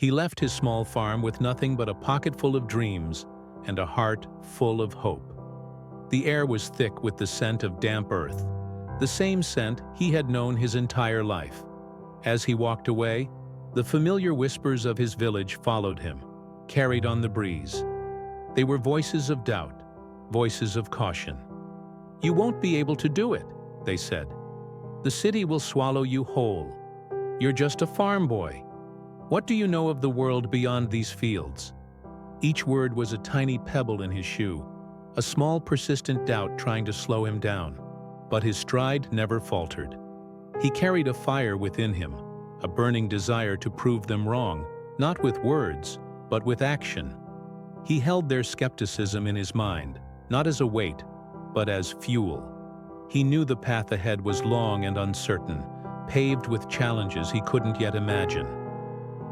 He left his small farm with nothing but a pocket full of dreams and a heart full of hope. The air was thick with the scent of damp earth, the same scent he had known his entire life. As he walked away, the familiar whispers of his village followed him, carried on the breeze. They were voices of doubt, voices of caution. "You won't be able to do it," they said. "The city will swallow you whole. You're just a farm boy. What do you know of the world beyond these fields?" Each word was a tiny pebble in his shoe, a small persistent doubt trying to slow him down. But his stride never faltered. He carried a fire within him, a burning desire to prove them wrong, not with words, but with action. He held their skepticism in his mind, not as a weight, but as fuel. He knew the path ahead was long and uncertain, paved with challenges he couldn't yet imagine.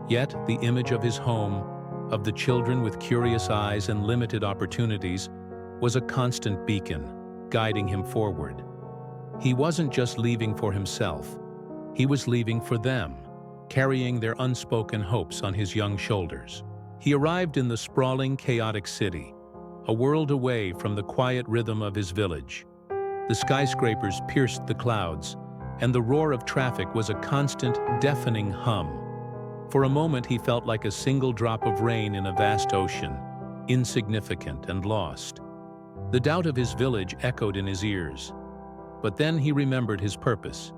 Yet the image of his home, of the children with curious eyes and limited opportunities, was a constant beacon, guiding him forward. He wasn't just leaving for himself. He was leaving for them, carrying their unspoken hopes on his young shoulders. He arrived in the sprawling, chaotic city, a world away from the quiet rhythm of his village. The skyscrapers pierced the clouds, and the roar of traffic was a constant, deafening hum. For a moment he felt like a single drop of rain in a vast ocean, insignificant and lost. The doubt of his village echoed in his ears. But then he remembered his purpose.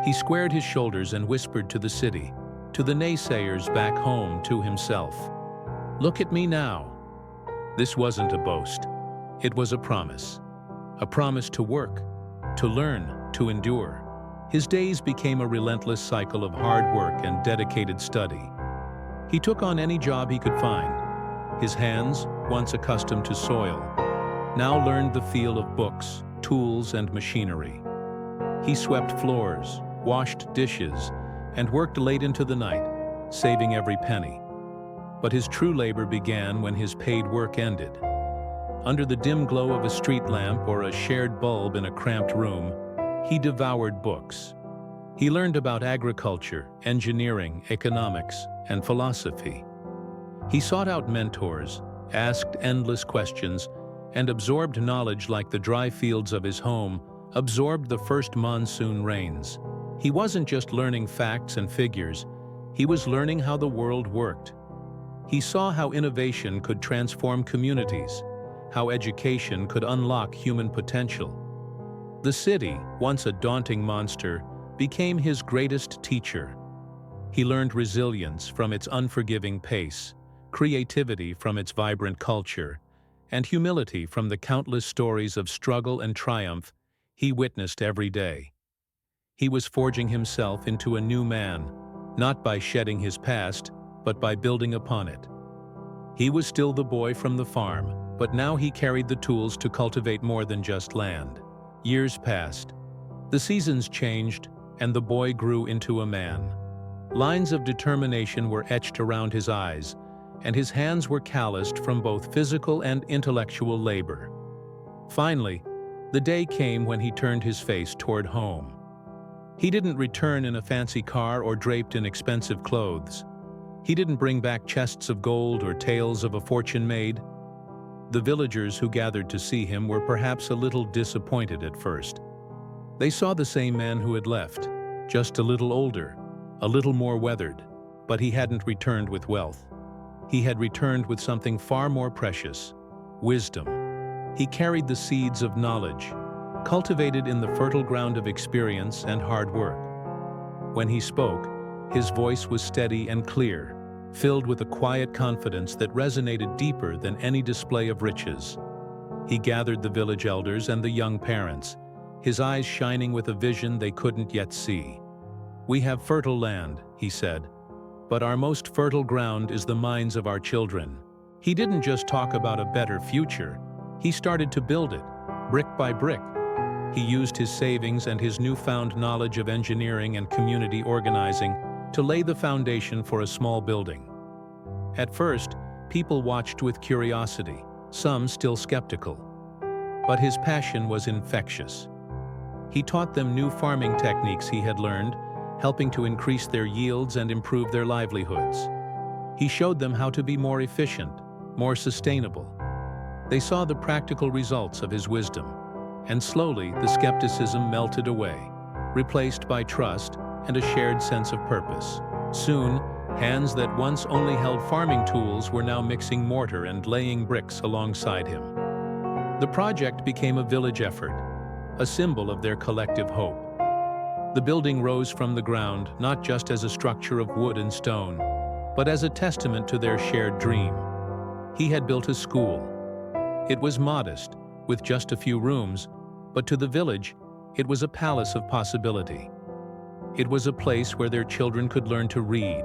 He squared his shoulders and whispered to the city, to the naysayers back home, to himself. "Look at me now." This wasn't a boast. It was a promise. A promise to work, to learn, to endure. His days became a relentless cycle of hard work and dedicated study. He took on any job he could find. His hands, once accustomed to soil, now learned the feel of books, tools, and machinery. He swept floors, washed dishes, and worked late into the night, saving every penny. But his true labor began when his paid work ended. Under the dim glow of a street lamp or a shared bulb in a cramped room, he devoured books. He learned about agriculture, engineering, economics, and philosophy. He sought out mentors, asked endless questions, and absorbed knowledge like the dry fields of his home absorbed the first monsoon rains. He wasn't just learning facts and figures, he was learning how the world worked. He saw how innovation could transform communities, how education could unlock human potential. The city, once a daunting monster, became his greatest teacher. He learned resilience from its unforgiving pace, creativity from its vibrant culture, and humility from the countless stories of struggle and triumph he witnessed every day. He was forging himself into a new man, not by shedding his past, but by building upon it. He was still the boy from the farm, but now he carried the tools to cultivate more than just land. Years passed. The seasons changed, and the boy grew into a man. Lines of determination were etched around his eyes, and his hands were calloused from both physical and intellectual labor. Finally, the day came when he turned his face toward home. He didn't return in a fancy car or draped in expensive clothes. He didn't bring back chests of gold or tales of a fortune made. The villagers who gathered to see him were perhaps a little disappointed at first. They saw the same man who had left, just a little older, a little more weathered, but he hadn't returned with wealth. He had returned with something far more precious: wisdom. He carried the seeds of knowledge, cultivated in the fertile ground of experience and hard work. When he spoke, his voice was steady and clear, filled with a quiet confidence that resonated deeper than any display of riches. He gathered the village elders and the young parents, his eyes shining with a vision they couldn't yet see. "We have fertile land," he said, "but our most fertile ground is the minds of our children." He didn't just talk about a better future, he started to build it, brick by brick. He used his savings and his newfound knowledge of engineering and community organizing to lay the foundation for a small building. At first, people watched with curiosity, some still skeptical. But his passion was infectious. He taught them new farming techniques he had learned, helping to increase their yields and improve their livelihoods. He showed them how to be more efficient, more sustainable. They saw the practical results of his wisdom, and slowly the skepticism melted away, replaced by trust and a shared sense of purpose. Soon, hands that once only held farming tools were now mixing mortar and laying bricks alongside him. The project became a village effort, a symbol of their collective hope. The building rose from the ground not just as a structure of wood and stone, but as a testament to their shared dream. He had built a school. It was modest, with just a few rooms, but to the village, it was a palace of possibility. It was a place where their children could learn to read,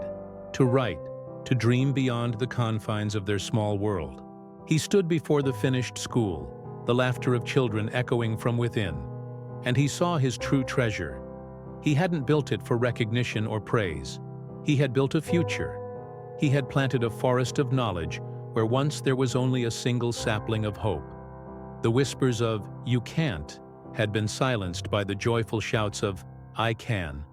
to write, to dream beyond the confines of their small world. He stood before the finished school, the laughter of children echoing from within, and he saw his true treasure. He hadn't built it for recognition or praise. He had built a future. He had planted a forest of knowledge where once there was only a single sapling of hope. The whispers of, "You can't," had been silenced by the joyful shouts of, "I can."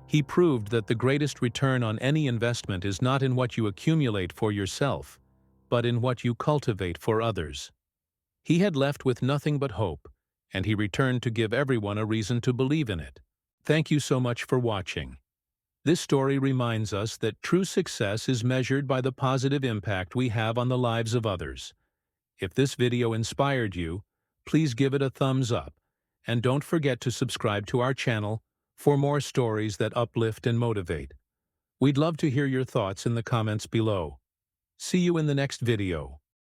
He proved that the greatest return on any investment is not in what you accumulate for yourself, but in what you cultivate for others. He had left with nothing but hope, and he returned to give everyone a reason to believe in it. Thank you so much for watching. This story reminds us that true success is measured by the positive impact we have on the lives of others. If this video inspired you, please give it a thumbs up, and don't forget to subscribe to our channel for more stories that uplift and motivate. We'd love to hear your thoughts in the comments below. See you in the next video.